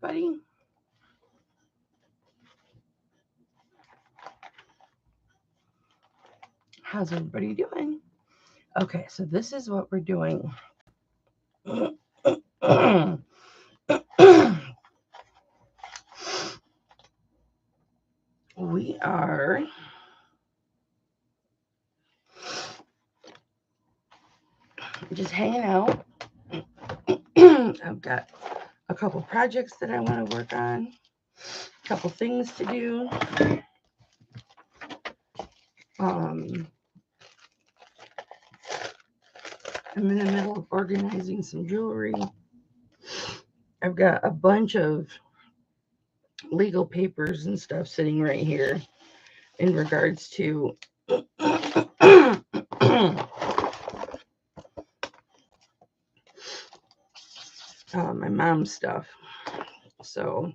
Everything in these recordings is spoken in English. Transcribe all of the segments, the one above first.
everybody. How's everybody doing? Okay, so this is what we're doing. We are just hanging out. I've got a couple projects that I want to work on, a couple things to do. Um, I'm in the middle of organizing some jewelry. I've got a bunch of legal papers and stuff sitting right here in regards to my mom's stuff. So,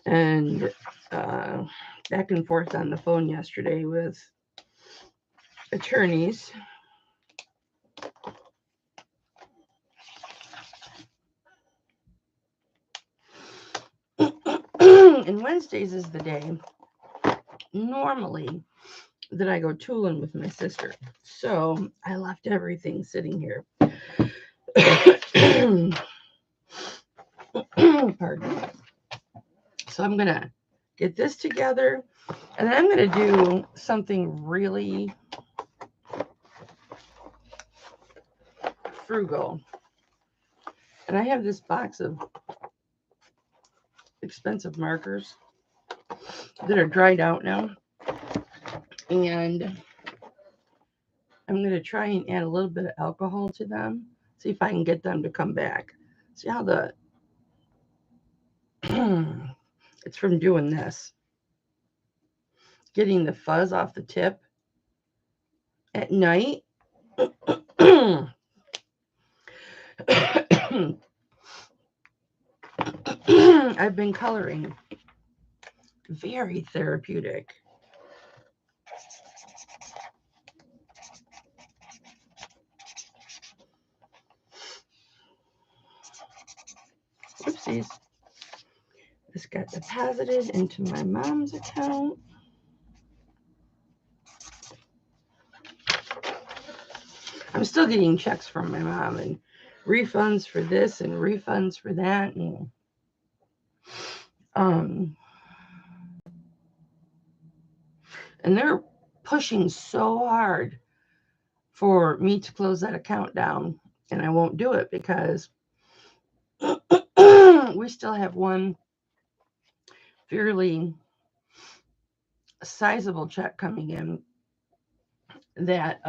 and back and forth on the phone yesterday with attorneys. And Wednesdays is the day normally that I go tooling with my sister. So I left everything sitting here. Pardon. So I'm going to get this together, and then I'm going to do something really frugal. And I have this box of expensive markers that are dried out now. And I'm going to try and add a little bit of alcohol to them. See if I can get them to come back. See how the... it's from doing this. Getting the fuzz off the tip at night. I've been coloring. Very therapeutic. Oopsies. This got deposited into my mom's account. I'm still getting checks from my mom and refunds for this and refunds for that. And they're pushing so hard for me to close that account down. And I won't do it because we still have one fairly sizable check coming in that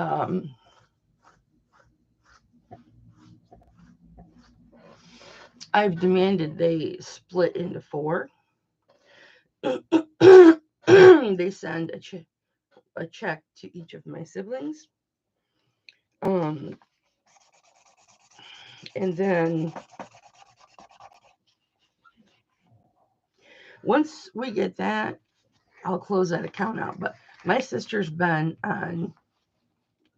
I've demanded they split into 4. They send a check to each of my siblings. And then once we get that, I'll close that account out. But my sister's been on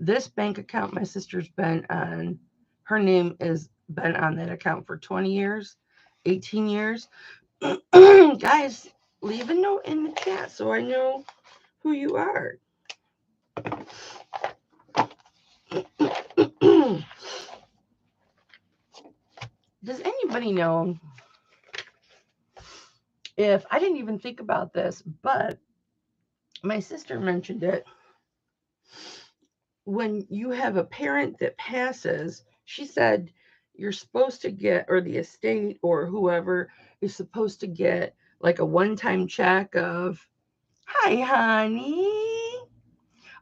this bank account. My sister's been on, her name has been on that account for 20 years, 18 years. Guys, leave a note in the chat so I know who you are. Does anybody know if, I didn't even think about this, but my sister mentioned it. When you have a parent that passes, she said you're supposed to get, or the estate or whoever is supposed to get like a one-time check of, hi, honey.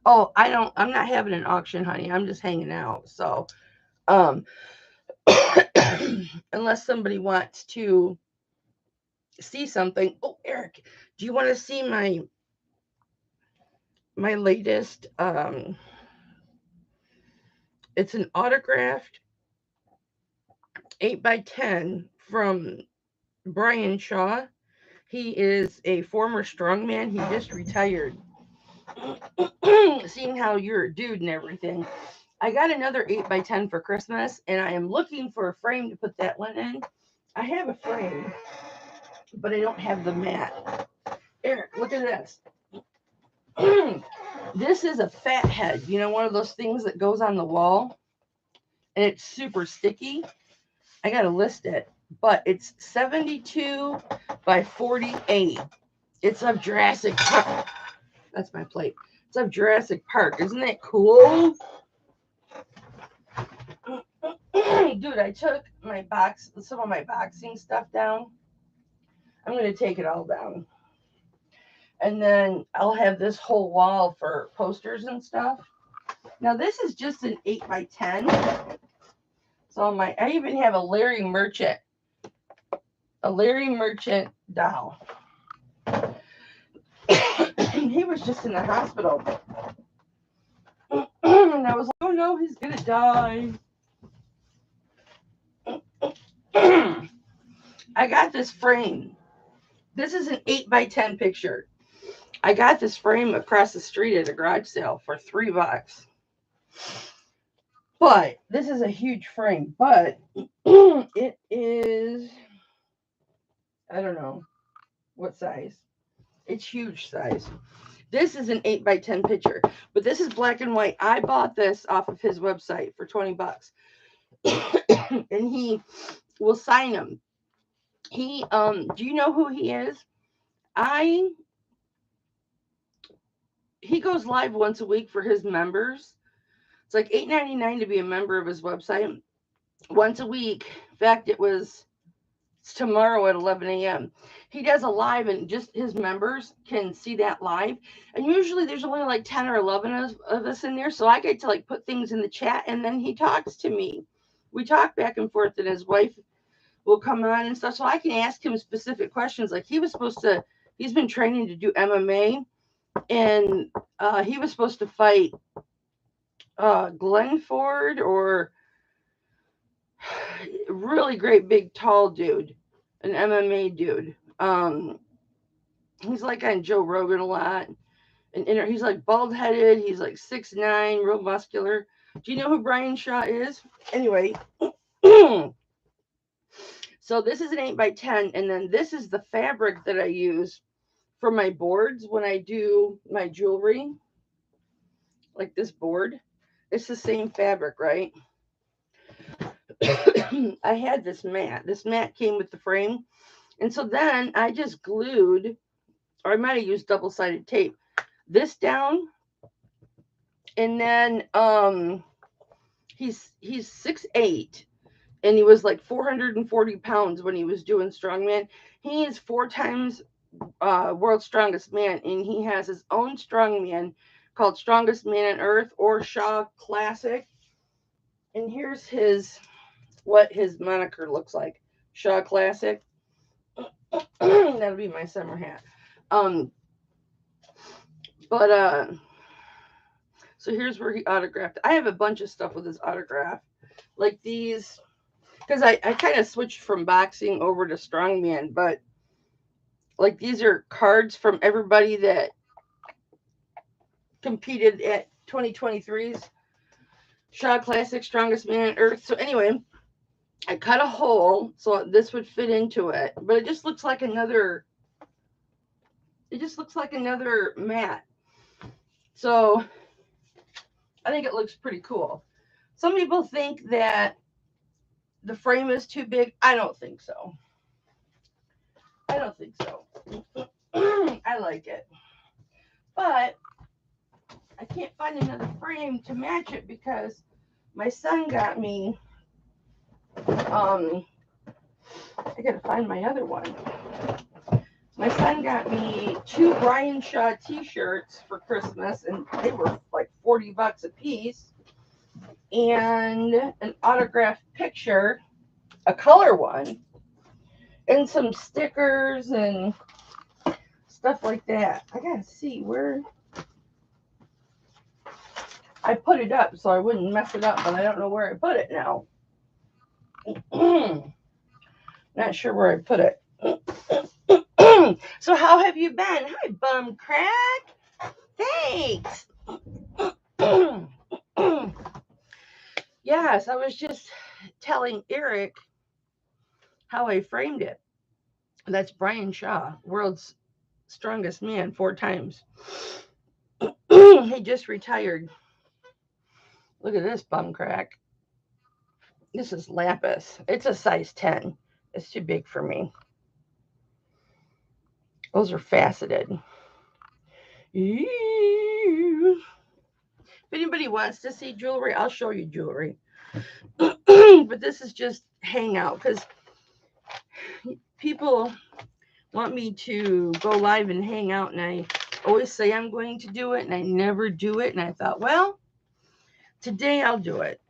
Oh, I'm not having an auction, honey. I'm just hanging out. So, unless somebody wants to see something. Oh, Eric, do you want to see my latest it's an autographed 8x10 from Brian Shaw. He is a former strongman. He just retired. Seeing how you're a dude and everything, I got another 8x10 for Christmas, and I am looking for a frame to put that one in. I have a frame, but I don't have the mat. Eric, look at this. This is a fat head, you know, one of those things that goes on the wall, and it's super sticky. I gotta list it, but it's 72 by 48. It's of Jurassic Park. That's my plate. It's of Jurassic Park. Isn't that cool? Dude, I took some of my boxing stuff down. I'm gonna take it all down. And then I'll have this whole wall for posters and stuff. Now this is just an 8 by 10. So I even have a Larry Merchant doll. He was just in the hospital. And I was like, oh no, he's gonna die. I got this frame. This is an 8 by 10 picture. I got this frame across the street at a garage sale for $3. But this is a huge frame. But it is, I don't know what size. It's huge size. This is an 8 by 10 picture, but this is black and white. I bought this off of his website for $20. And he will sign them. He do you know who he is? He goes live once a week for his members. It's like $8.99 to be a member of his website. Once a week. In fact, it's tomorrow at 11 a.m. He does a live, and just his members can see that live. And usually there's only like 10 or 11 of us in there. So I get to like put things in the chat, and then he talks to me. We talk back and forth, and his wife will come on and stuff. So I can ask him specific questions. Like he's been training to do MMA, and he was supposed to fight Glenn Ford, or really great big tall dude, an MMA dude. He's like on Joe Rogan a lot, and he's like bald headed. He's like 6'9", real muscular. Do you know who Brian Shaw is? Anyway, so this is an 8 by 10, and then this is the fabric that I use for my boards when I do my jewelry. Like this board, it's the same fabric, right? I had this mat. This mat came with the frame. And so then I just glued, or I might have used double-sided tape, this down. And then he's 6'8", and he was like 440 pounds when he was doing strongman. He is 4 times world's strongest man, and he has his own strongman called Strongest Man on Earth, or Shaw Classic. And here's what his moniker looks like. Shaw Classic. That'll be my summer hat. So here's where he autographed. I have a bunch of stuff with his autograph. Like these, because I kind of switched from boxing over to strongman, but like these are cards from everybody that competed at 2023's Shaw Classic Strongest Man on Earth. So anyway, I cut a hole so this would fit into it, but it just looks like another mat. So I think it looks pretty cool. Some people think that the frame is too big. I don't think so. I like it. But I can't find another frame to match it because my son got me, I gotta find my other one. My son got me 2 Brian Shaw t-shirts for Christmas, and they were like $40 a piece, and an autographed picture, a color one, and some stickers and stuff like that. I gotta see where I put it up so I wouldn't mess it up, but I don't know where I put it now. Not sure where I put it. So how have you been? Hi, Bum Crack. Thanks. Yes, I was just telling Eric how I framed it. That's Brian Shaw, world's strongest man 4 times. He just retired. Look at this bum crack. This is lapis. It's a size 10. It's too big for me. Those are faceted. If anybody wants to see jewelry, I'll show you jewelry. But this is just Hangout because people want me to go live and hang out, and I always say I'm going to do it, and I never do it. And I thought, well, today I'll do it.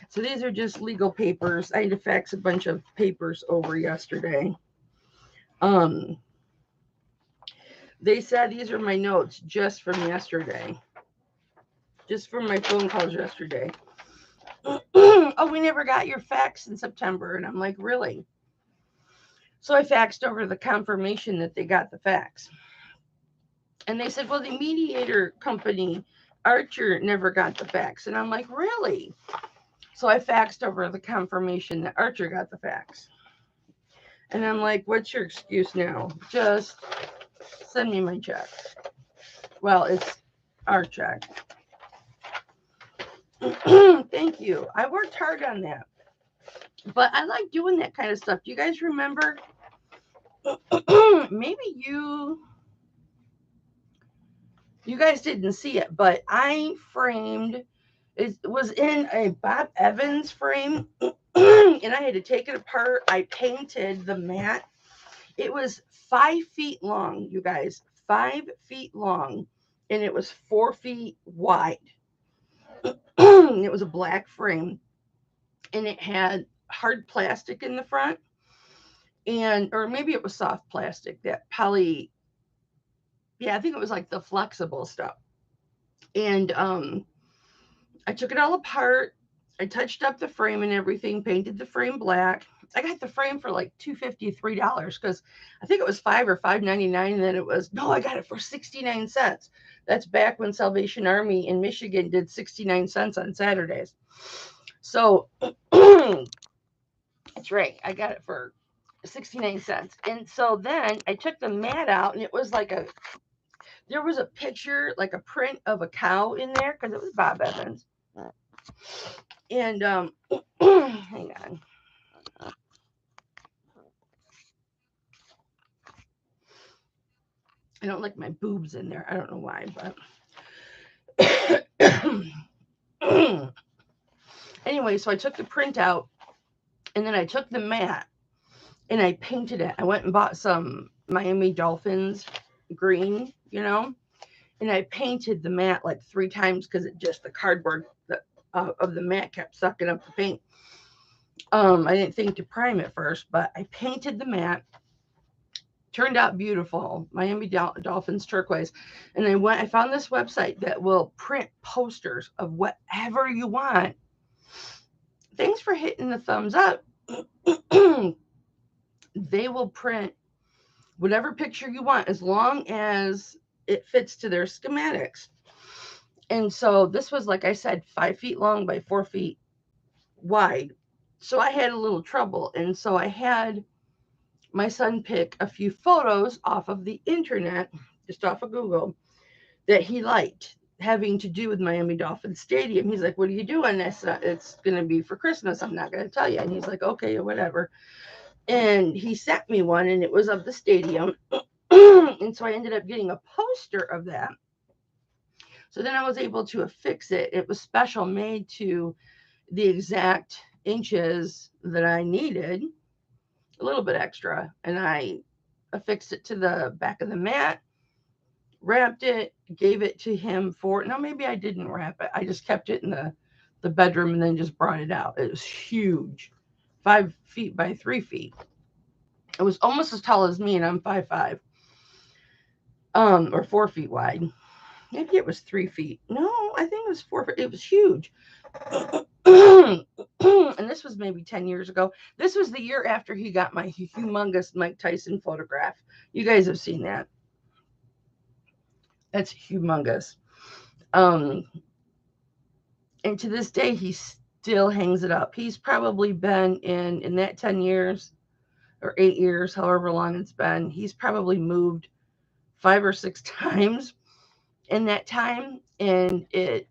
So these are just legal papers. I had to fax a bunch of papers over yesterday. They said these are my notes just from yesterday. Just from my phone calls yesterday. Oh, we never got your fax in September. And I'm like, really? So I faxed over the confirmation that they got the fax. And they said, well, the mediator company, Archer, never got the fax. And I'm like, really? So I faxed over the confirmation that Archer got the fax. And I'm like, what's your excuse now? Just send me my check. Well, it's our check. Thank you. I worked hard on that. But I like doing that kind of stuff. Do you guys remember? Maybe you guys didn't see it, but I framed, it was in a Bob Evans frame, and I had to take it apart. I painted the mat. It was 5 feet long, you guys, 5 feet long, and it was 4 feet wide. It was a black frame, and it had hard plastic in the front, and or maybe it was soft plastic, that poly. Yeah, I think it was like the flexible stuff. And I took it all apart. I touched up the frame and everything, painted the frame black. I got the frame for like $253 because I think it was $5 or $5.99, and then it was no, I got it for 69 cents. That's back when Salvation Army in Michigan did 69 cents on Saturdays. So that's right, I got it for 69 cents. And so then I took the mat out, and it was like there was a picture, like a print of a cow in there because it was Bob Evans. And hang on. I don't like my boobs in there. I don't know why, but anyway, so I took the print out, and then I took the mat and I painted it. I went and bought some Miami Dolphins green, and I painted the mat like 3 times because the cardboard of the mat kept sucking up the paint. I didn't think to prime it first, but I painted the mat. Turned out beautiful, Miami Dolphins turquoise. And I found this website that will print posters of whatever you want. Thanks for hitting the thumbs up. They will print whatever picture you want as long as it fits to their schematics. And so this was, like I said, 5 feet long by 4 feet wide. So I had a little trouble. And so I had my son pick a few photos off of the internet, just off of Google, that he liked, having to do with Miami Dolphins Stadium. He's like, what are you doing? I said, it's going to be for Christmas. I'm not going to tell you. And he's like, okay, or whatever. And he sent me one, and it was of the stadium. And so I ended up getting a poster of that. So then I was able to affix it. It was special made to the exact inches that I needed, a little bit extra, and I affixed it to the back of the mat, wrapped it, gave it to him no, maybe I didn't wrap it. I just kept it in the bedroom and then just brought it out. It was huge, 5 feet by 3 feet. It was almost as tall as me, and I'm 5'5", or 4 feet wide. Maybe it was 3 feet. No, I think it was 4 feet. It was huge. And this was maybe 10 years ago. This was the year after he got my humongous Mike Tyson photograph. You guys have seen that. That's humongous. And to this day, he still hangs it up. He's probably been in that 10 years or 8 years, however long it's been, he's probably moved 5 or 6 times in that time, and it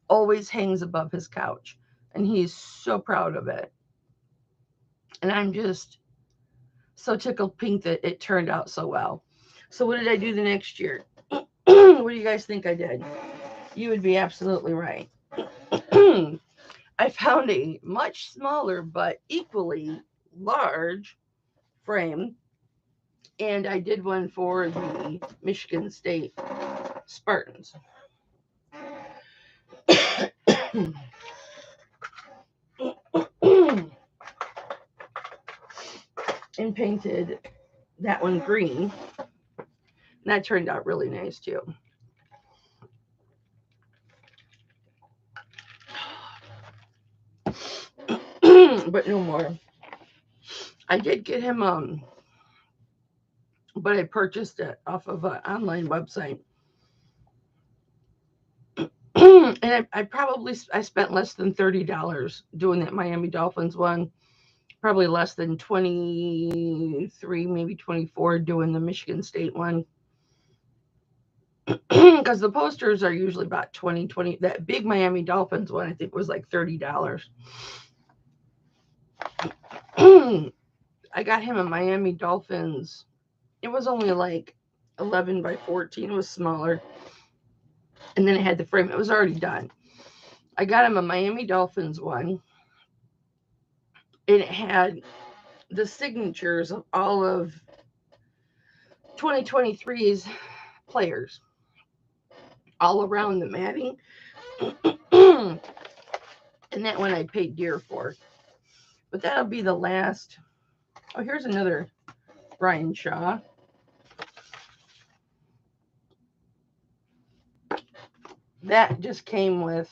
always hangs above his couch. And he's so proud of it. And I'm just so tickled pink that it turned out so well. So what did I do the next year? What do you guys think I did? You would be absolutely right. I found a much smaller but equally large frame, and I did one for the Michigan State Spartans. And painted that one green. And that turned out really nice too. But no more. I did get him but I purchased it off of an online website. And I spent less than $30 doing that Miami Dolphins one. Probably less than 23, maybe 24 doing the Michigan State one. Because the posters are usually about 20. That big Miami Dolphins one, I think, was like $30. I got him a Miami Dolphins. It was only like 11 by 14. It was smaller. And then it had the frame. It was already done. I got him a Miami Dolphins one. And it had the signatures of all of 2023's players all around the matting. And that one I paid dear for. But that'll be the last. Oh, here's another Brian Shaw. That just came with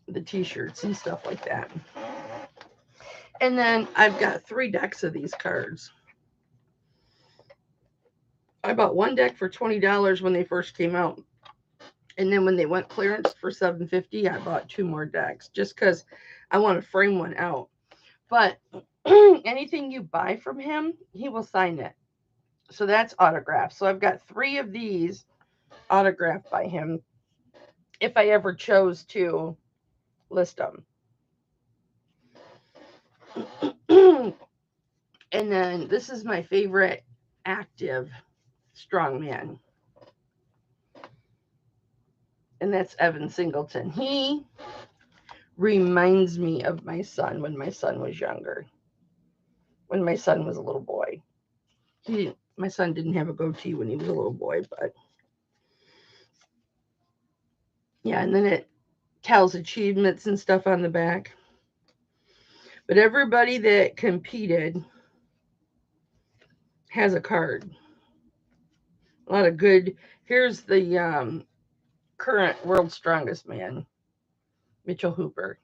the t-shirts and stuff like that. And then I've got 3 decks of these cards. I bought one deck for $20 when they first came out. And then when they went clearance for $7.50, I bought 2 more decks just because I want to frame one out. But anything you buy from him, he will sign it. So that's autographed. So I've got 3 of these autographed by him if I ever chose to list them. And then this is my favorite active strongman. And that's Evan Singleton. He reminds me of my son when my son was younger. When my son was a little boy. My son didn't have a goatee when he was a little boy, but yeah, and then it tells achievements and stuff on the back. But everybody that competed has a card. A lot of good. Here's the current world's strongest man, Mitchell Hooper.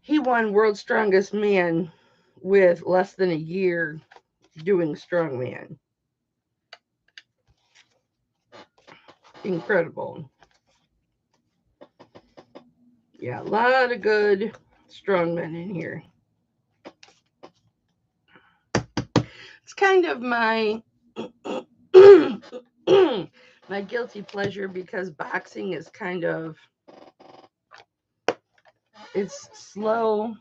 He won World's Strongest Man with less than a year doing strongman. Incredible. Yeah, a lot of good strongmen in here. It's kind of my my guilty pleasure because boxing is kind of, it's slow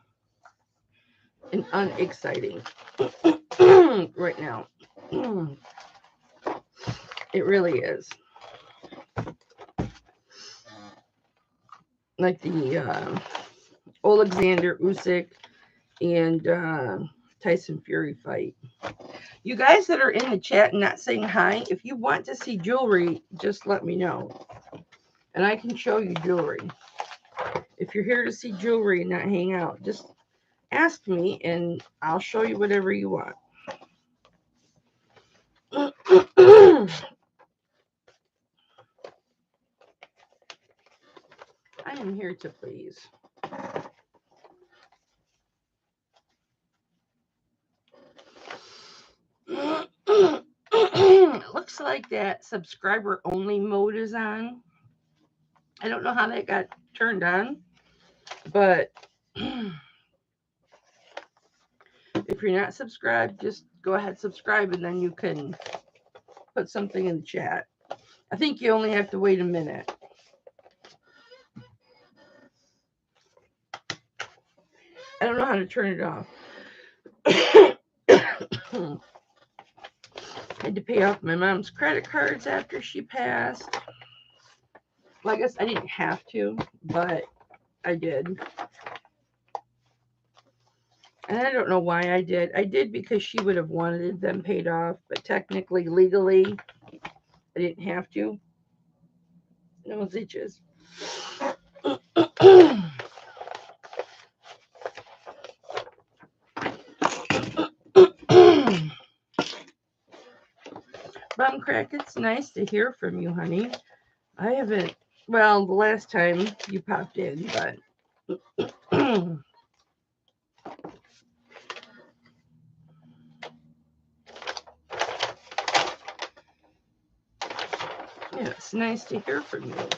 and unexciting right now. It really is. Like the Alexander Usyk and Tyson Fury fight. You guys that are in the chat and not saying hi, if you want to see jewelry, just let me know. And I can show you jewelry. If you're here to see jewelry and not hang out, just ask me and I'll show you whatever you want. I am here to please. Looks like that subscriber only mode is on. I don't know how that got turned on. But if you're not subscribed, just go ahead, subscribe, and then you can put something in the chat. I think you only have to wait a minute. I don't know how to turn it off. Had to pay off my mom's credit cards after she passed. Well, I guess I didn't have to, but I did. And I don't know why I did. I did because she would have wanted them paid off, but technically, legally, I didn't have to. No itches. Bum Crack, it's nice to hear from you, honey. I haven't, well, the last time you popped in, but yeah, it's nice to hear from you.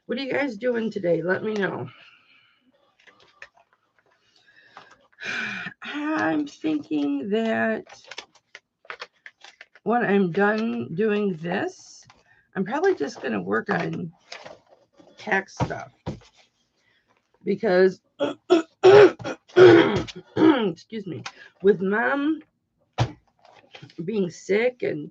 What are you guys doing today? Let me know. I'm thinking that when I'm done doing this, I'm probably just going to work on tax stuff because, excuse me, with mom being sick and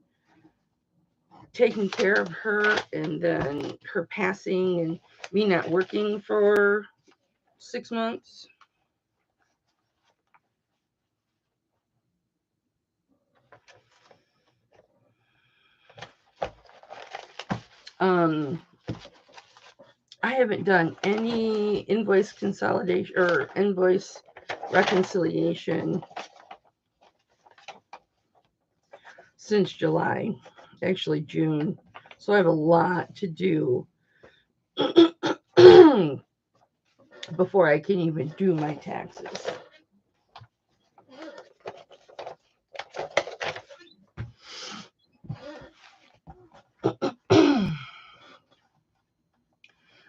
taking care of her and then her passing and me not working for 6 months. I haven't done any invoice consolidation or invoice reconciliation since July, actually June. So I have a lot to do before I can even do my taxes.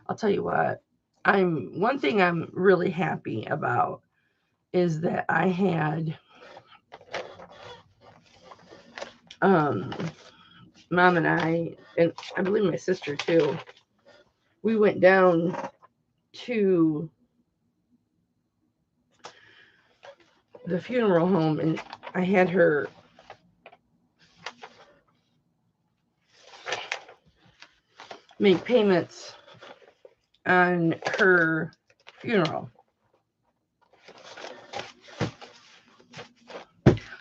I'll tell you what, one thing I'm really happy about is that I had mom and I believe my sister too, we went down to the funeral home and I had her make payments on her funeral.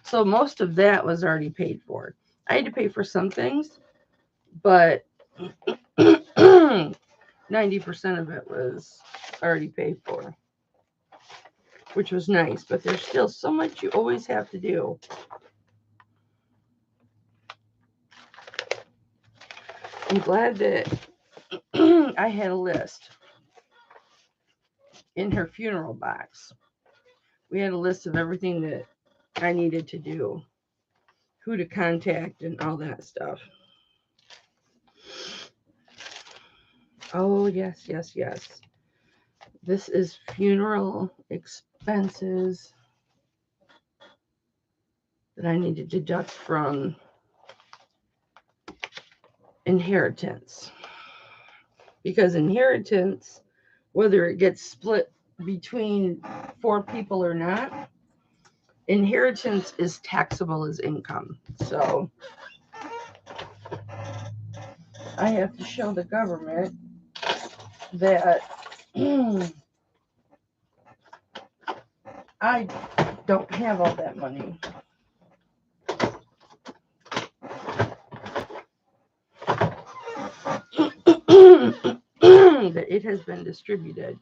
So most of that was already paid for. I had to pay for some things, but 90% of it was already paid for, which was nice, but there's still so much you always have to do. I'm glad that I had a list in her funeral box. We had a list of everything that I needed to do, who to contact, and all that stuff. Oh, yes, yes, yes. This is funeral expenses that I need to deduct from inheritance. Because inheritance, whether it gets split between 4 people or not, inheritance is taxable as income. So I have to show the government that I don't have all that money. That it has been distributed.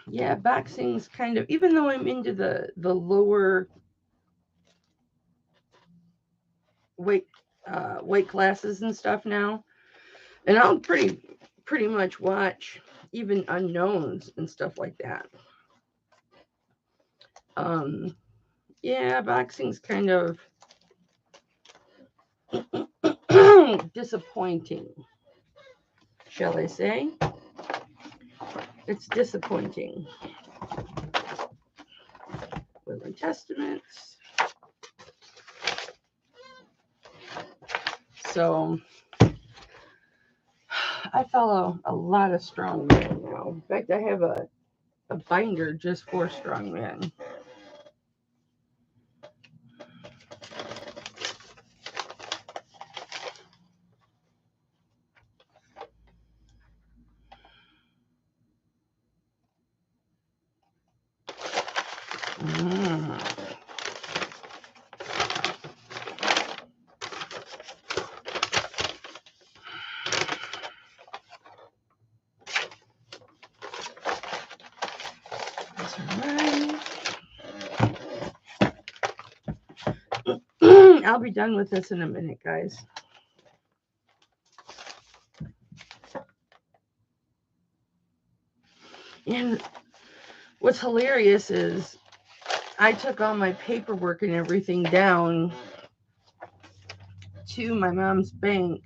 Yeah, boxing's kind of, even though I'm into the lower weight classes and stuff now, and I'll pretty much watch even unknowns and stuff like that. Yeah, boxing's kind of disappointing, shall I say. It's disappointing. Will and Testaments. So I follow a lot of strong men now. In fact, I have a binder just for strong men. That's right. I'll be done with this in a minute, guys. And what's hilarious is I took all my paperwork and everything down to my mom's bank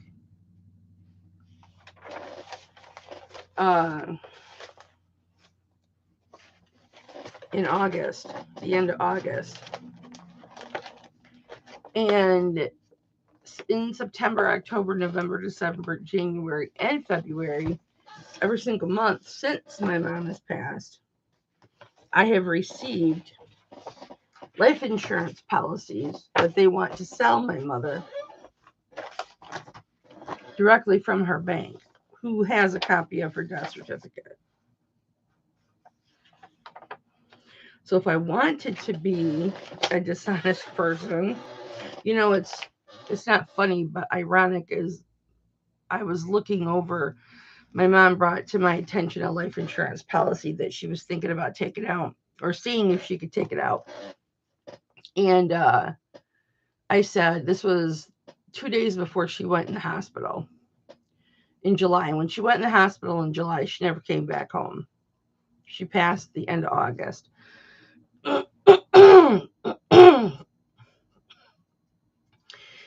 in August, the end of August. And in September, October, November, December, January, and February, every single month since my mom has passed, I have received life insurance policies that they want to sell my mother directly from her bank, who has a copy of her death certificate. So if I wanted to be a dishonest person, you know, it's not funny, but ironic is I was looking over, my mom brought to my attention a life insurance policy that she was thinking about taking out or seeing if she could take it out. And I said, this was 2 days before she went in the hospital in July. And when she went in the hospital in July, she never came back home. She passed the end of August.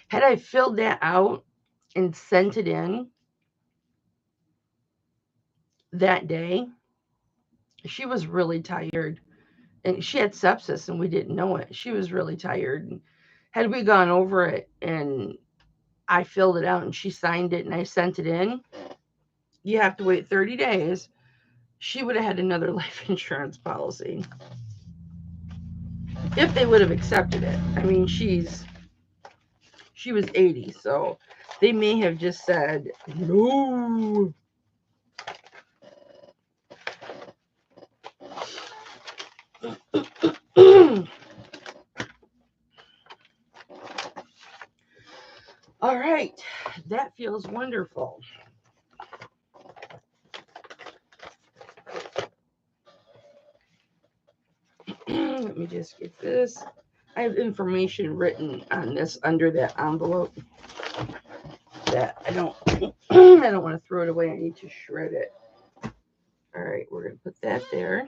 Had I filled that out and sent it in that day, she was really tired. And she had sepsis and we didn't know it. She was really tired. And had we gone over it and I filled it out and she signed it and I sent it in, you have to wait 30 days. She would have had another life insurance policy if they would have accepted it. I mean, she was 80, so they may have just said no. All right, that feels wonderful. Let me just get this. I have information written on this under that envelope that I don't I don't want to throw it away. I need to shred it. All right, we're going to put that there.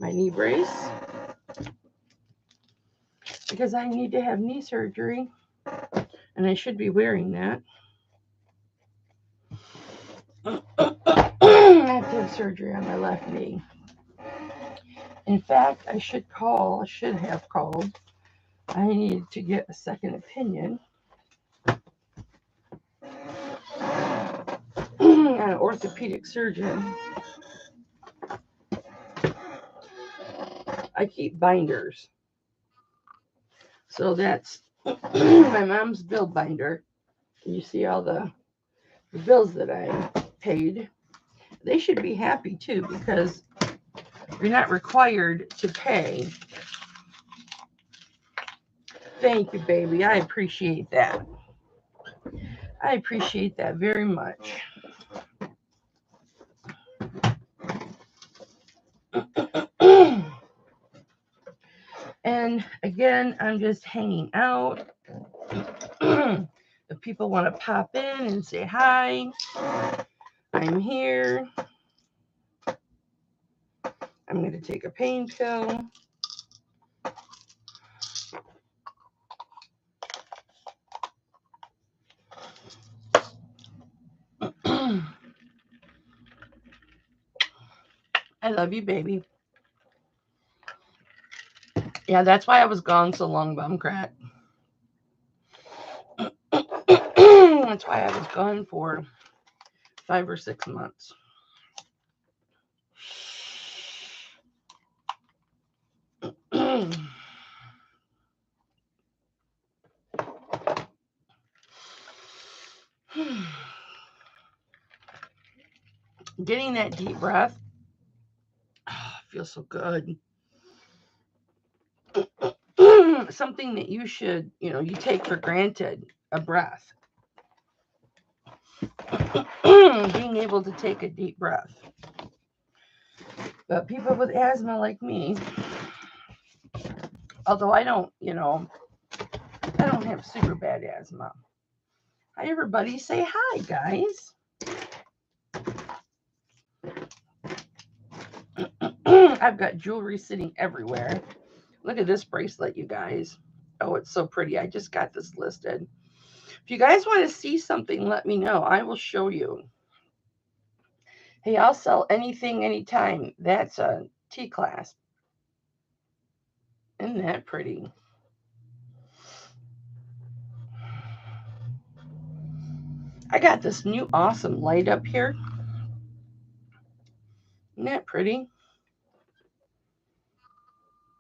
My knee brace, because I need to have knee surgery and I should be wearing that. I have to have surgery on my left knee. In fact, I should have called. I need to get a second opinion. An orthopedic surgeon. I keep binders. So that's my mom's bill binder. You see all the bills that I paid. They should be happy too because you're not required to pay. Thank you, baby. I appreciate that. I appreciate that very much. And again, I'm just hanging out. If people want to pop in and say hi, I'm here. I'm going to take a pain pill. I love you, baby. Yeah, that's why I was gone so long, Bumcrat. That's why I was gone for 5 or 6 months. Getting that deep breath feels so good. Something that you should, you take for granted, a breath. Being able to take a deep breath. But people with asthma like me, although I don't have super bad asthma. Hi, everybody. Say hi, guys. I've got jewelry sitting everywhere. Look at this bracelet, you guys. Oh, it's so pretty. I just got this listed. If you guys want to see something, let me know. I will show you. Hey, I'll sell anything, anytime. That's a T-clasp. Isn't that pretty? I got this new awesome light up here. Isn't that pretty?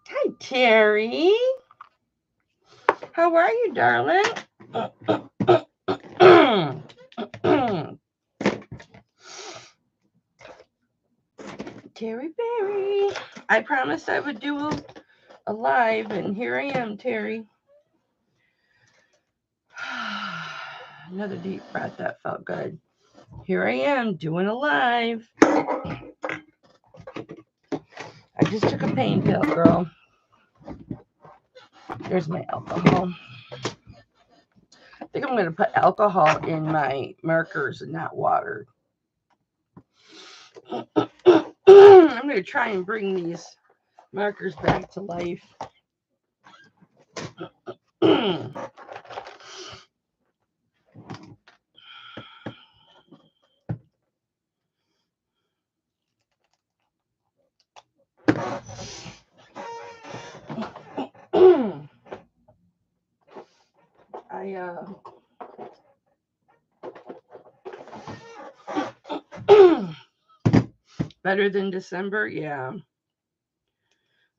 Hi, Terry. How are you, darling? Terry Berry. I promised I would do a live, and here I am, Terry. Another deep breath. That felt good. Here I am doing a live. I just took a pain pill, girl. There's my alcohol. I think I'm going to put alcohol in my markers and not water. I'm going to try and bring these markers back to life. Better than December, yeah.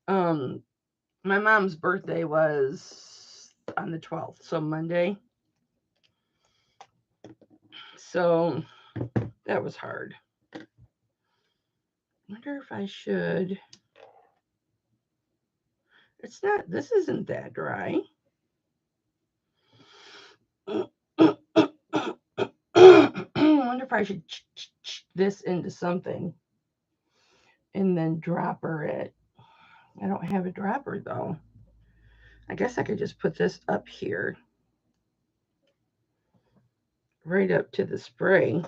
My mom's birthday was on the 12th, so Monday. So that was hard. I wonder if I should. It's not, this isn't that dry. I wonder if I should this into something and then dropper it. I don't have a dropper though. I guess I could just put this up here. Right up to the spray.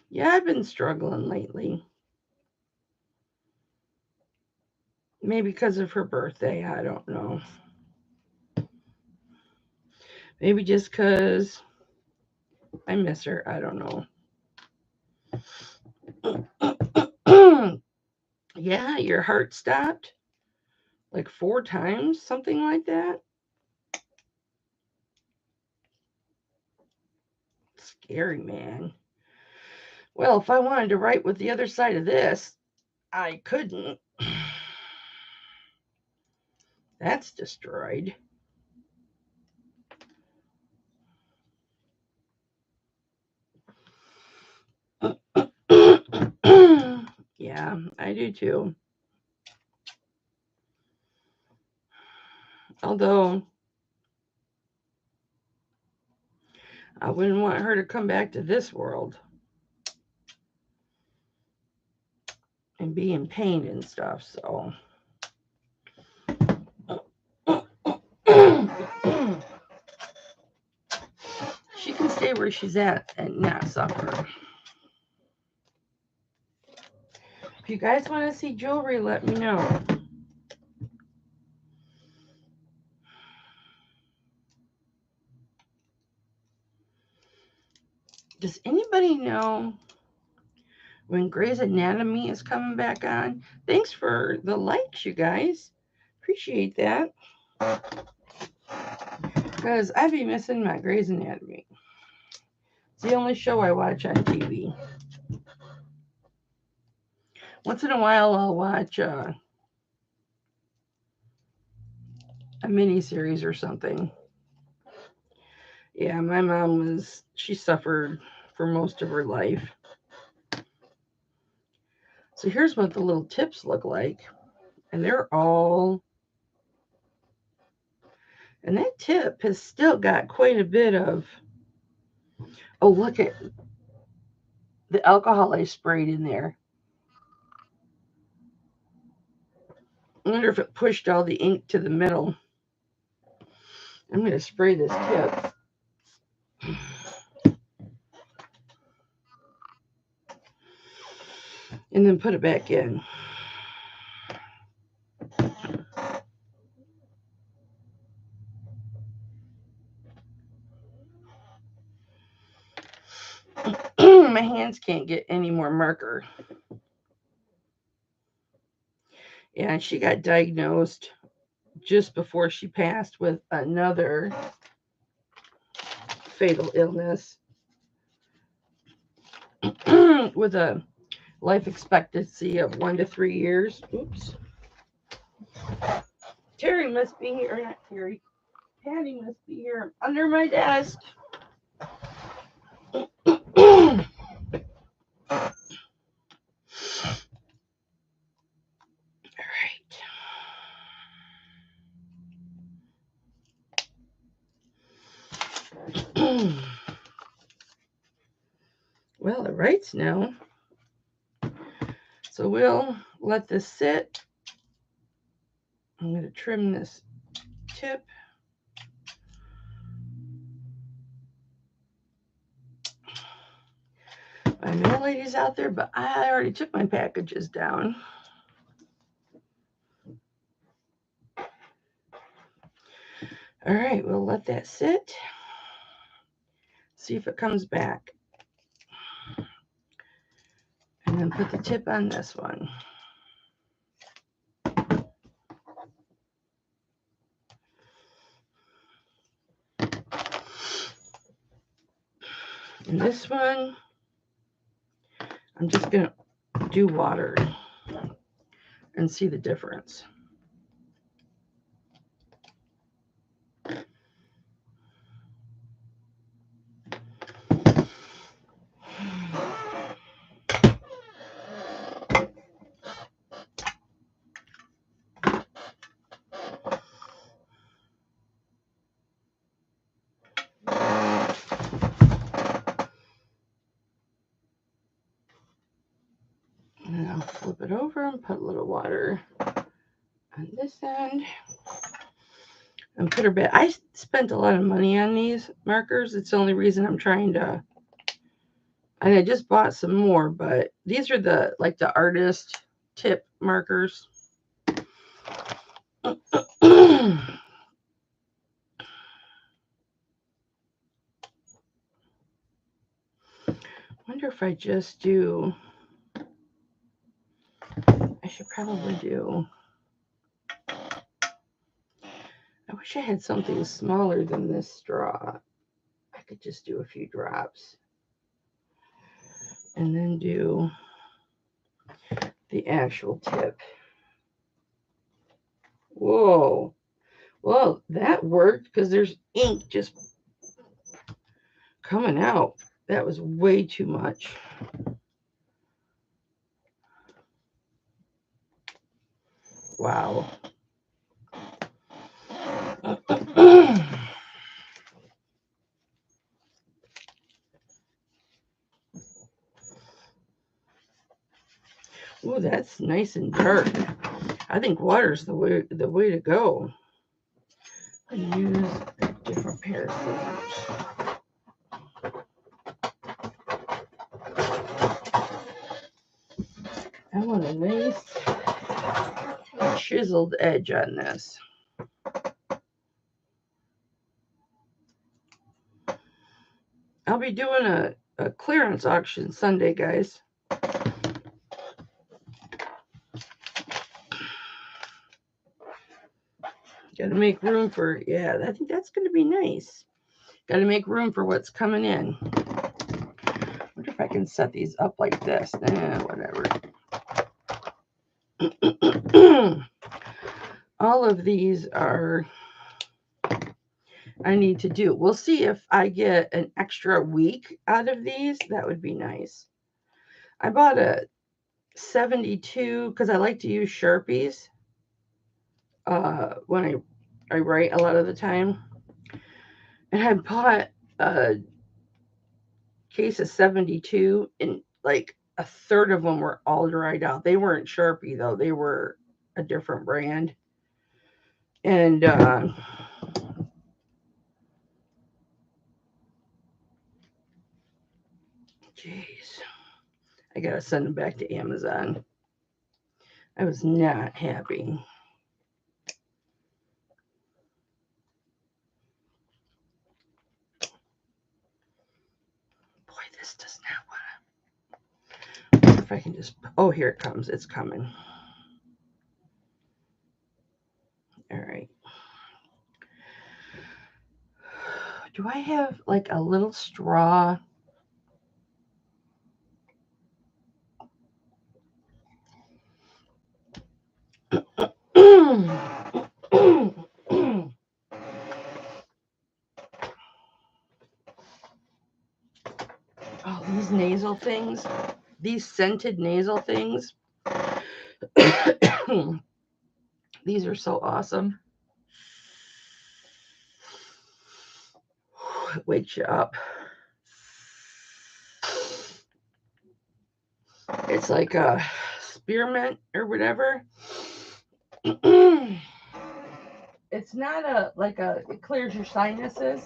Yeah, I've been struggling lately. Maybe because of her birthday. I don't know. Maybe just because I miss her. I don't know. Yeah, your heart stopped like 4 times, something like that. Scary, man. Well, if I wanted to write with the other side of this, I couldn't. That's destroyed. Yeah, I do too. Although I wouldn't want her to come back to this world and be in pain and stuff, so. She can stay where she's at and not suffer. If you guys want to see jewelry, let me know. Does anybody know when Grey's Anatomy is coming back on? Thanks for the likes, you guys. Appreciate that. Because I'd be missing my Grey's Anatomy. It's the only show I watch on TV. Once in a while, I'll watch a mini-series or something. Yeah, my mom she suffered for most of her life. So here's what the little tips look like. And and that tip has still got quite a bit of, oh, look at the alcohol I sprayed in there. I wonder if it pushed all the ink to the middle. I'm going to spray this tip. And then put it back in. My hands can't get any more marker. Yeah, she got diagnosed just before she passed with another fatal illness with a life expectancy of 1 to 3 years. Oops. Terry must be here, or not Terry. Patty must be here under my desk. All right. Well, it writes now. So we'll let this sit. I'm going to trim this tip. My mail lady's out there, but I already took my packages down. All right, we'll let that sit. See if it comes back. And then put the tip on this one. And this one, I'm just going to do water and see the difference. And I'll flip it over and put a little water on this end. And put her back. I spent a lot of money on these markers. It's the only reason I'm trying to. And I just bought some more, but these are the artist tip markers. Wonder if I just do. I should probably do. I wish I had something smaller than this straw. I could just do a few drops. And then do the actual tip. Whoa. Well, that worked because there's ink just coming out. That was way too much. Wow. Ooh, that's nice and dark. I think water's the way to go. I use a different pair of scissors. I want a nice chiseled edge on this. I'll be doing a clearance auction Sunday, guys. Got to make room for, yeah, I think that's going to be nice. Got to make room for what's coming in. I wonder if I can set these up like this. Whatever. All of these are, I need to do. We'll see if I get an extra week out of these. That would be nice. I bought a 72 because I like to use Sharpies when I write a lot of the time. And I bought a case of 72, and like a third of them were all dried out. They weren't Sharpie though. They were a different brand. And jeez, I gotta send them back to Amazon. I was not happy. Boy, this does not want to. If I can just, oh, here it comes. It's coming. All right. Do I have like a little straw? Oh, these nasal things, these scented nasal things. These are so awesome. It wakes you up. It's like a spearmint or whatever. It's not it clears your sinuses.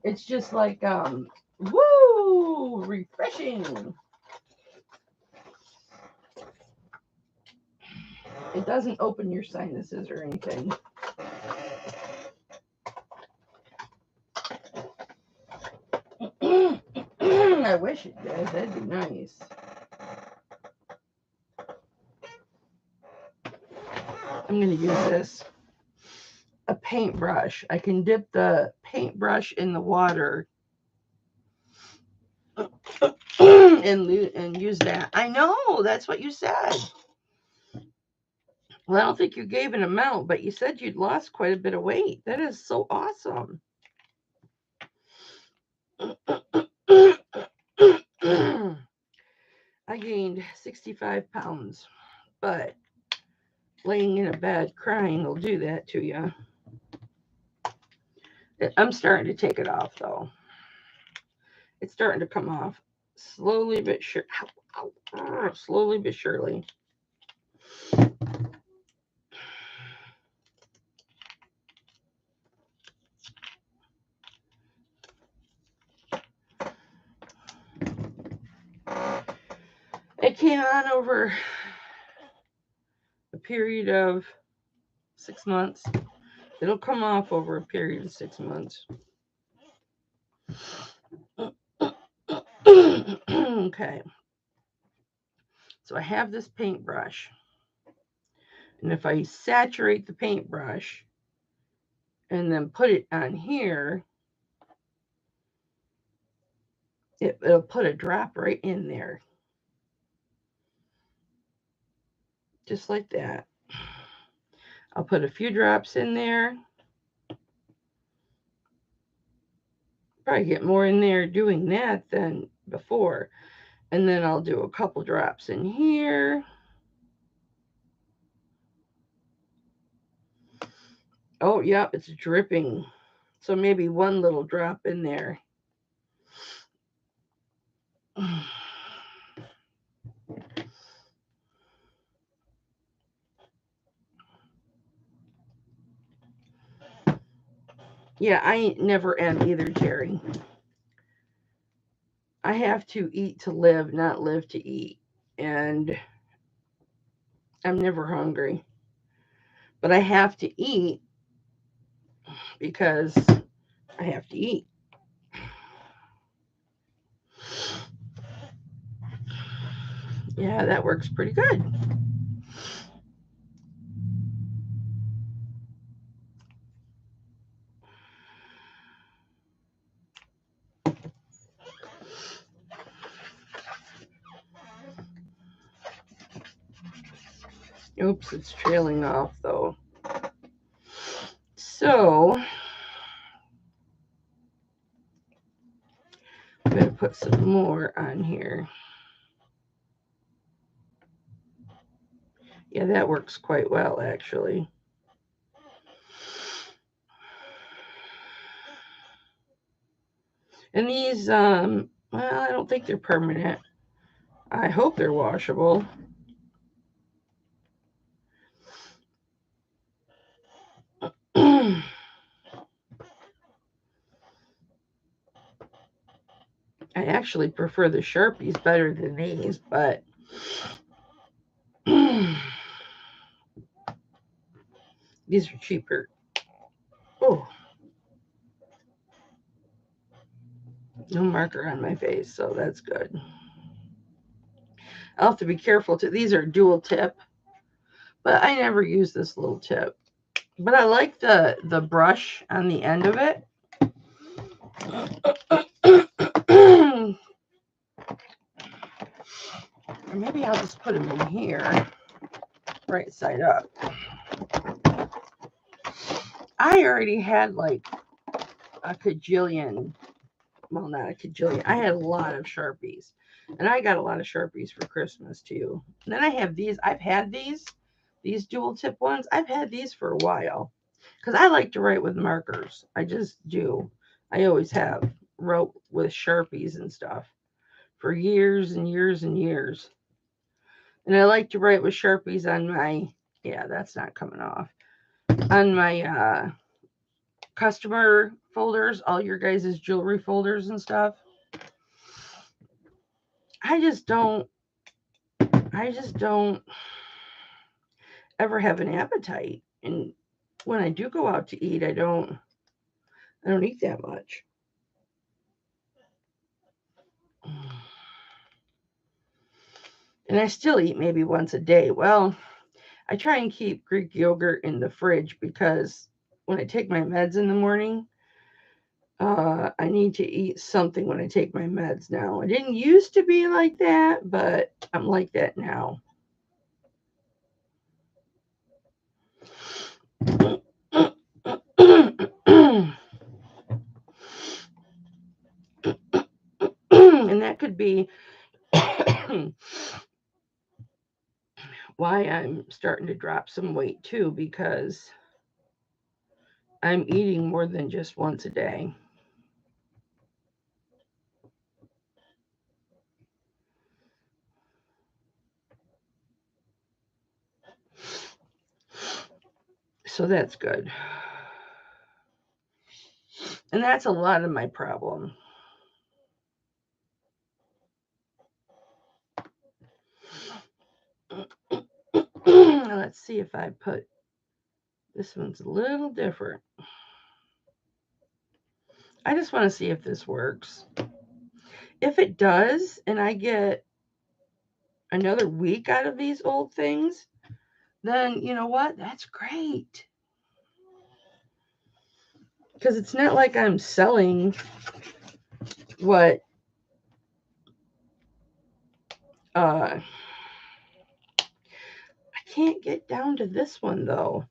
It's just like, woo, refreshing. It doesn't open your sinuses or anything. I wish it did. That'd be nice. I'm going to use this. A paintbrush. I can dip the paintbrush in the water and use that. I know, that's what you said. Well, I don't think you gave an amount, but you said you'd lost quite a bit of weight. That is so awesome. I gained 65 pounds, but laying in a bed crying will do that to you. I'm starting to take it off, though. It's starting to come off slowly but sure. Slowly but surely. It came on over a period of 6 months. It'll come off over a period of 6 months. Okay. So I have this paintbrush. And if I saturate the paintbrush and then put it on here, it'll put a drop right in there. Just like that. I'll put a few drops in there. Probably get more in there doing that than before. And then I'll do a couple drops in here. Oh, yeah, it's dripping. So maybe one little drop in there. Yeah, I never am either, Jerry. I have to eat to live, not live to eat. And I'm never hungry. But I have to eat because I have to eat. Yeah, that works pretty good. Oops, it's trailing off though. So I'm going to put some more on here. Yeah, that works quite well actually. And these, well, I don't think they're permanent. I hope they're washable. I actually prefer the Sharpies better than these, but these are cheaper. Oh, no marker on my face, so that's good. I'll have to be careful too. These are dual tip, but I never use this little tip. But I like the brush on the end of it. Or maybe I'll just put them in here, right side up. I already had like a cajillion, well, not a cajillion. I had a lot of Sharpies. And I got a lot of Sharpies for Christmas too. And then I have these. I've had these dual tip ones. I've had these for a while because I like to write with markers. I just do. I always have wrote with Sharpies and stuff for years and years and years. And I like to write with Sharpies on my, yeah, that's not coming off, on my customer folders, all your guys' jewelry folders and stuff. I just don't ever have an appetite. And when I do go out to eat, I don't eat that much. And I still eat maybe once a day. Well, I try and keep Greek yogurt in the fridge because when I take my meds in the morning, I need to eat something when I take my meds now. I didn't used to be like that, but I'm like that now. And that could be why I'm starting to drop some weight too, because I'm eating more than just once a day. So that's good. And that's a lot of my problem. Let's see if I put this one's a little different. I just want to see if this works. If it does, and I get another week out of these old things, then you know what? That's great. Because it's not like I'm selling what I can't get down to this one though.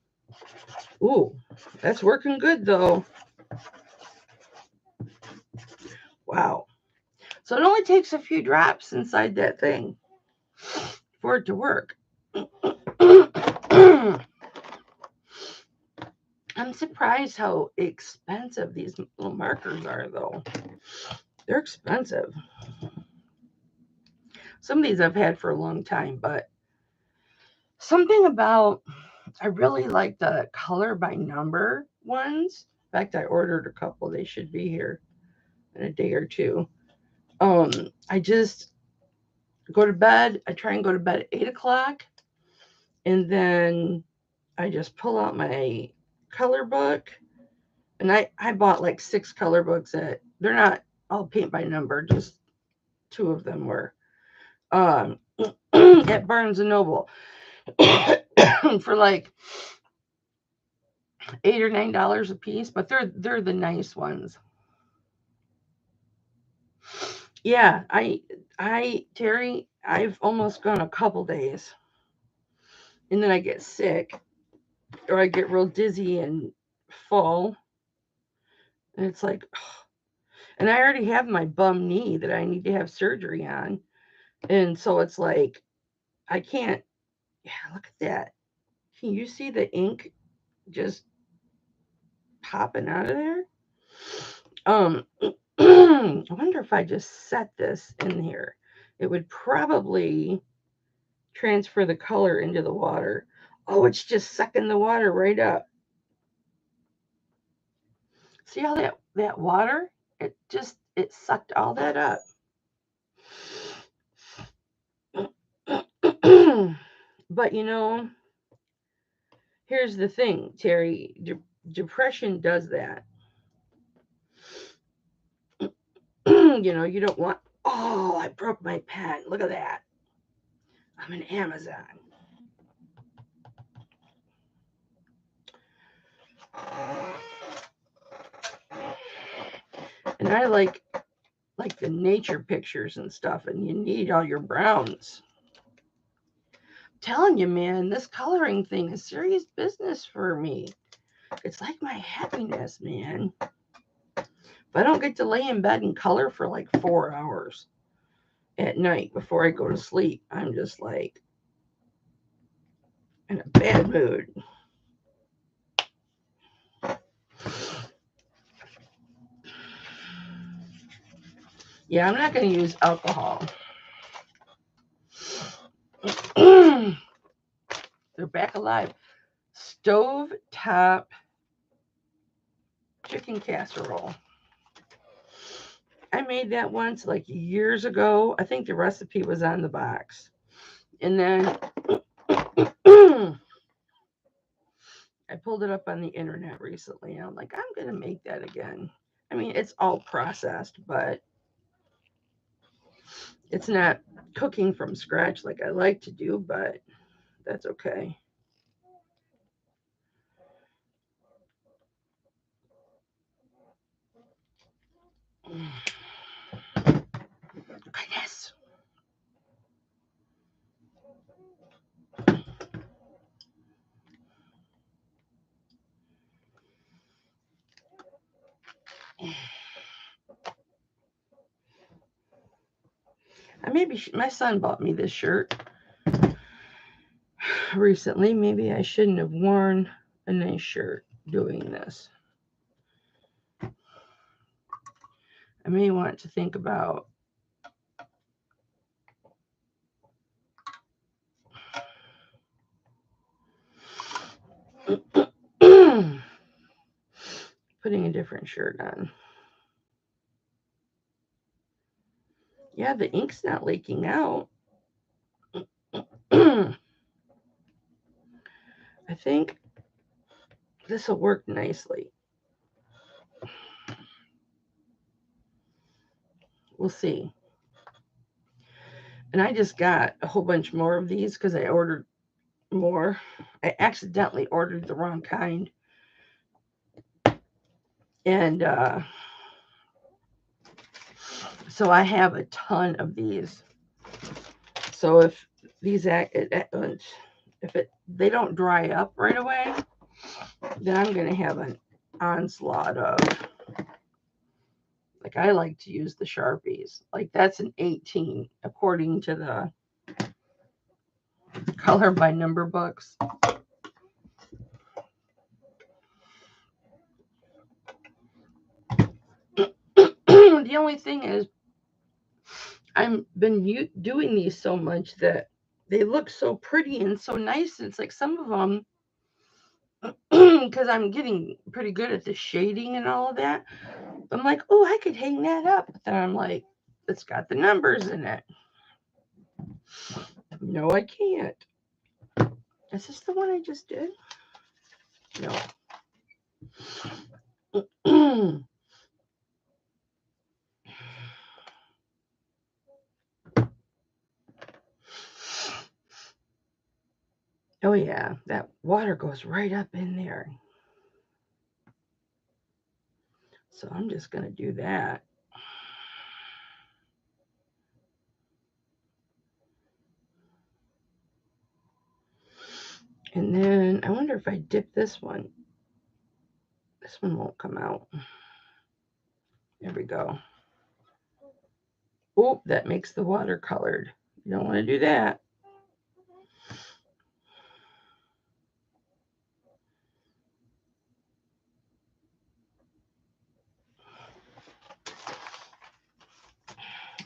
Ooh, that's working good though. Wow. So it only takes a few drops inside that thing for it to work. I'm surprised how expensive these little markers are though. They're expensive. Some of these I've had for a long time, but something about, I really like the color by number ones. In fact, I ordered a couple. They should be here in a day or two. I just go to bed. I try and go to bed at 8 o'clock, and then I just pull out my color book, and I bought like 6 color books they're not all paint by number, just 2 of them were. at Barnes and Noble for like $8 or $9 a piece, but they're the nice ones. Yeah, Terry, I've almost gone a couple days, and then I get sick or I get real dizzy and full, and it's like, and I already have my bum knee that I need to have surgery on, and so it's like I can't. Yeah, look at that. Can you see the ink just popping out of there? I wonder if I just set this in here, it would probably transfer the color into the water. Oh, it's just sucking the water right up. See how that water, it sucked all that up. But here's the thing, Terry. Depression does that. You don't want. Oh, I broke my pen. Look at that. I'm an Amazon. And I like the nature pictures and stuff, and you need all your browns. I'm telling you, man, this coloring thing is serious business for me. It's like my happiness, man. If I don't get to lay in bed and color for like 4 hours at night before I go to sleep, I'm just like in a bad mood. Yeah, I'm not going to use alcohol. They're back alive. Stove top chicken casserole. I made that once like years ago. I think the recipe was on the box. And then I pulled it up on the internet recently. And I'm like, I'm going to make that again. I mean, it's all processed, but it's not cooking from scratch like I like to do, but that's okay. Goodness. Maybe my son bought me this shirt recently. Maybe I shouldn't have worn a nice shirt doing this. I may want to think about putting a different shirt on. Yeah, the ink's not leaking out. I think this will work nicely. We'll see. And I just got a whole bunch more of these because I ordered more. I accidentally ordered the wrong kind. And so I have a ton of these. So if these they don't dry up right away, then I'm going to have an onslaught of, like, I like to use the Sharpies. Like, that's an 18 according to the color by number books. The only thing is, I've been doing these so much that they look so pretty and so nice. It's like some of them, because I'm getting pretty good at the shading and all of that, I'm like, oh, I could hang that up. But then I'm like, it's got the numbers in it. No, I can't. Is this the one I just did? No. Oh yeah, that water goes right up in there. So I'm just going to do that. And then I wonder if I dip this one won't come out. There we go. Oh, that makes the water colored. You don't want to do that.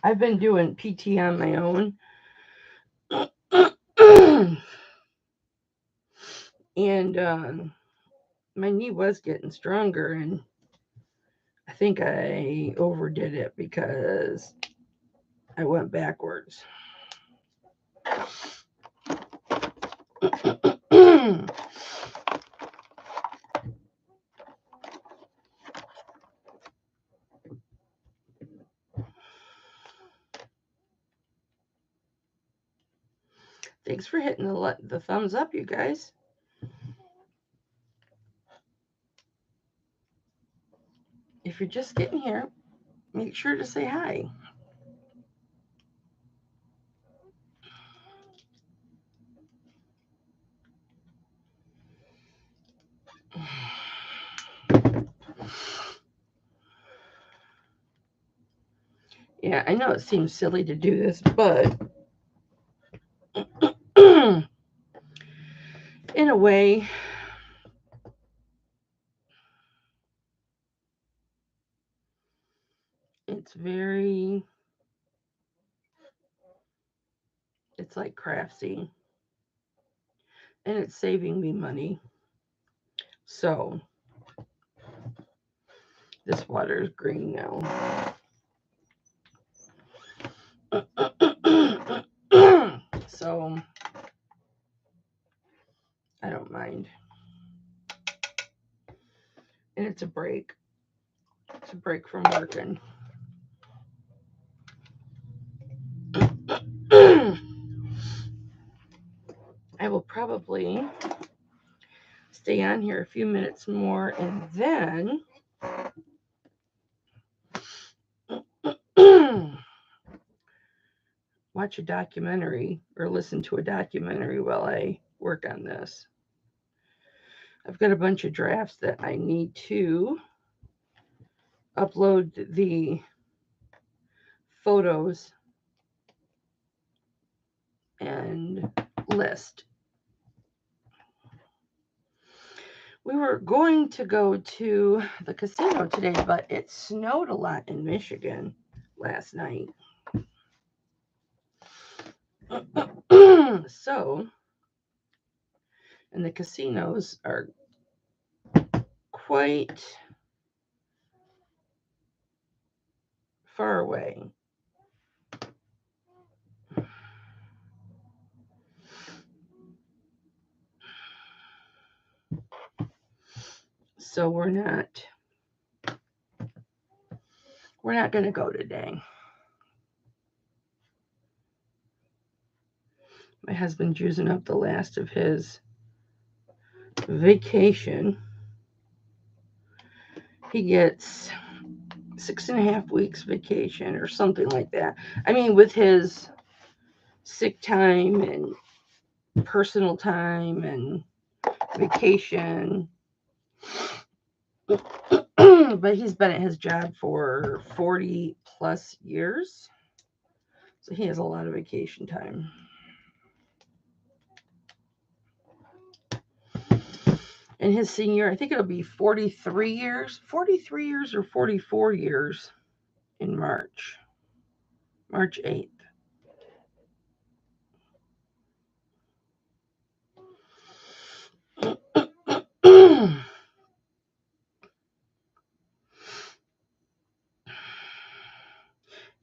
I've been doing PT on my own. And my knee was getting stronger, and I think I overdid it because I went backwards. Thanks for hitting the thumbs up, you guys. If you're just getting here, make sure to say hi. Yeah, I know it seems silly to do this, but in a way, it's like craftsy, and it's saving me money. So this water is green now. So I don't mind. And it's a break. It's a break from working. I will probably stay on here a few minutes more and then watch a documentary or listen to a documentary while I work on this. I've got a bunch of drafts that I need to upload the photos and list. We were going to go to the casino today, but it snowed a lot in Michigan last night. So, and the casinos are quite far away. So we're not going to go today. My husband's using up the last of his vacation. He gets 6.5 weeks vacation or something like that. I mean, with his sick time and personal time and vacation. But he's been at his job for 40 plus years. So he has a lot of vacation time. And his senior, I think it'll be 43 years or 44 years in March 8th.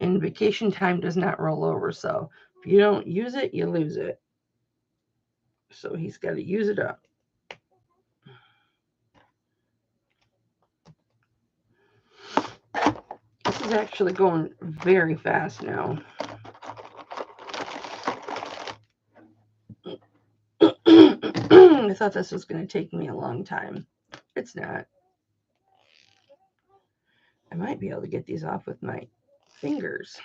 And vacation time does not roll over. So if you don't use it, you lose it. So he's got to use it up. This is actually going very fast now. I thought this was going to take me a long time. It's not. I might be able to get these off with my fingers.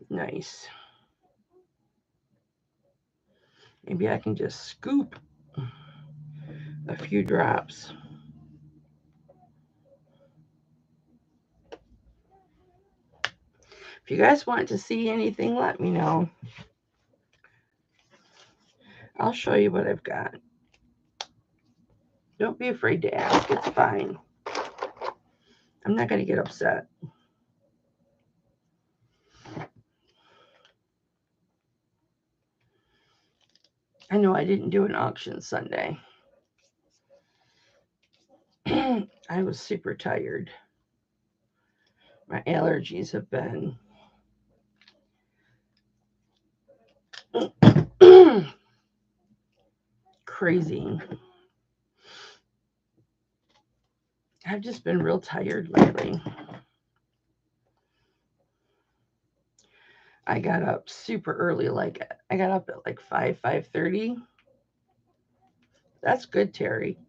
Nice. Maybe I can just scoop a few drops. If you guys want to see anything, let me know. I'll show you what I've got. Don't be afraid to ask. It's fine. I'm not going to get upset. I know I didn't do an auction Sunday. I was super tired. My allergies have been crazy. I've just been real tired lately. I got up super early, like I got up at like 5:30. That's good, Terry.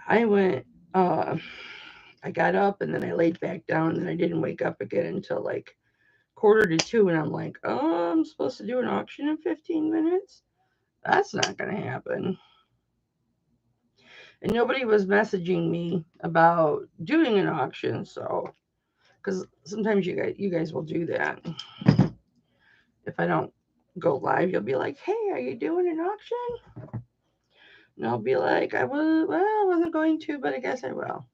I went, I got up and then I laid back down and I didn't wake up again until like 1:45, and I'm like, oh, I'm supposed to do an auction in 15 minutes? That's not going to happen. And nobody was messaging me about doing an auction, so, because sometimes you guys will do that. If I don't go live, you'll be like, hey, are you doing an auction? And I'll be like, I wasn't going to, but I guess I will.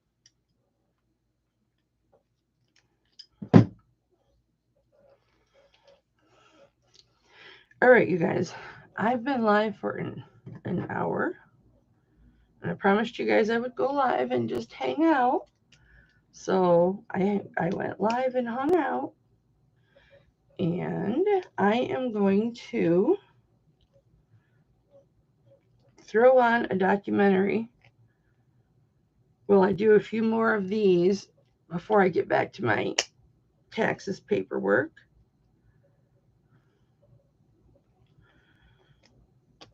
All right, you guys, I've been live for an hour, and I promised you guys I would go live and just hang out. So I went live and hung out, and I am going to throw on a documentary. Will I do a few more of these before I get back to my taxes paperwork?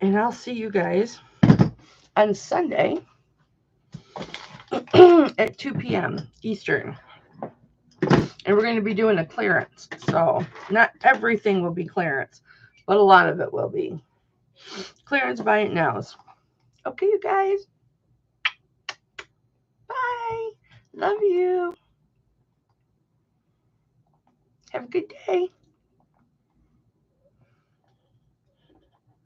And I'll see you guys on Sunday at 2 p.m. Eastern. And we're going to be doing a clearance. So not everything will be clearance, but a lot of it will be. Clearance, buy it nows. Okay, you guys. Bye. Love you. Have a good day.